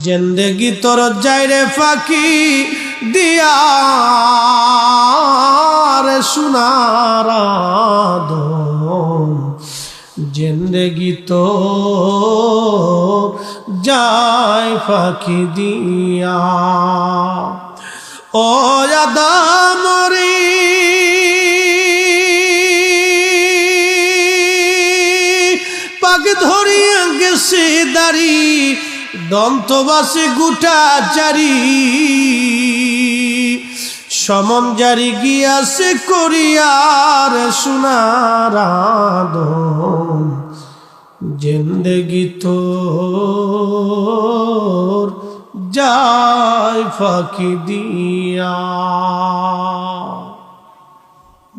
जिंदगी तोर जायरे फाकी दिया रे सुनारा दो जिंदगी तो जाय फाकी दिया ओ यादा मोरी पाग धरिया गेছে दारी दंतबासी गुटाचारी समन जारी गियाছে करियार सुनारा दो जिंदगी तोर जाय फाकी दिया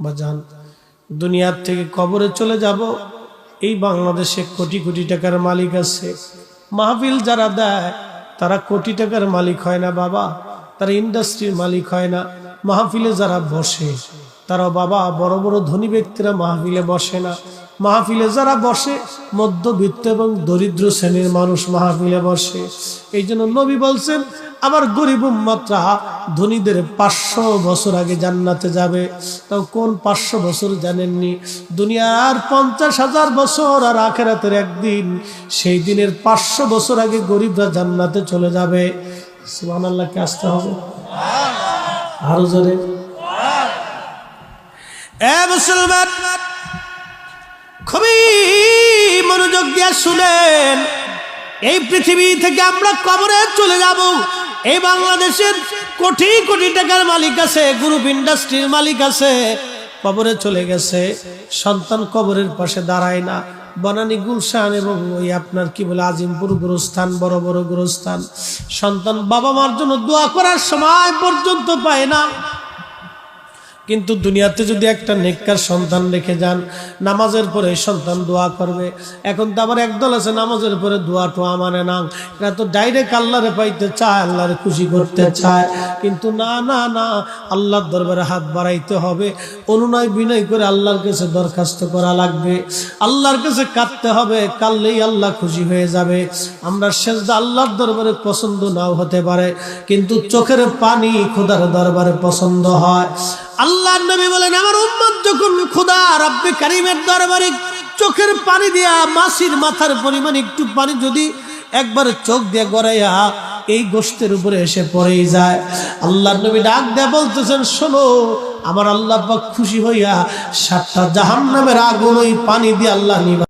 बाजान दुनिया থেকে কবরে চলে যাব এই বাংলাদেশে কোটি কোটি টাকার মালিক আছে महफिल जरा देय तारा कोटी टाकार मालिक है ना बाबा तारा इंडस्ट्रीर मालिक है ना महफिले जरा बसे तारा बाबा बड़ बड़ धनी व्यक्तिरा महफिले बसे ना महफिले जरा बसे मध्यबित्त एवं दरिद्र श्रेणीर मानुष महफिले बसे एइजন্য नबी बोलছেন आबार गरीब उम्मतरा धनीदेर 500 बछर आगे जान्नाते जाबे ताও कोन 500 बछर जानेनনি दुनियार 50,000 बछर और आखिरातेर एकदिन सेई दिनेर 500 बछर आगे गरीबरा जान्नाते चले जाबे सुबहानाल्लाह के आस्ते होबे आरो जोरे ए मुसलमान খুবই মনোযোগ দিয়ে শুনেন এই পৃথিবী থেকে আমরা কবরে চলে যাব এই বাংলাদেশের কোটি কোটি টাকার মালিক আছে গ্রুপ ইন্ডাস্ট্রির মালিক আছে কবরে চলে গেছে সন্তান কবরের পাশে দাঁড়ায় না বনানী গুলশান এবং ওই আপনার কি বলে আজিমপুর গুরুস্থান বড় বড় গুরুস্থান সন্তান বাবা মার জন্য দোয়া করার সময় পর্যন্ত পায় না কিন্তু দুনিয়াতে যদি একটা নেককার সন্তান রেখে যান নামাজের পরে সন্তান দোয়া করবে এখন তো আবার একদল আছে নামাজের পরে দোয়া টোয়া মানে না এরা তো ডাইরেক্ট আল্লাহরে পাইতে চায় আল্লাহরে খুশি করতে চায় কিন্তু না না না আল্লাহর দরবারে হাত বাড়াইতে হবে অনুনয় বিনয় করে আল্লাহর কাছে দরখাস্ত করা লাগবে আল্লাহর কাছে কাঁদতে হবে কাঁদলেই আল্লাহ খুশি হয়ে যাবে আমরা সেজদা আল্লাহর দরবারে পছন্দ নাও হতে পারে কিন্তু চোখের পানি খোদার দরবারে পছন্দ হয় আল্লাহ নবী বলেন আমার উম্মত যখন খোদা রব্বে কারীমের দরবারে চোখের পানি দিয়া মাছির মাথার পরিমাণ একটু পানি যদি একবার চোখ দিয়ে গড়াইয়া এই গোশতের উপরে এসে পড়েই যায় আল্লাহর নবী ডাক দিয়ে বলতেছেন শোনো আমার আল্লাহ পাক খুশি হইয়া 7টা জাহান্নামের আগুন ওই পানি দিয়ে আল্লাহ নিভা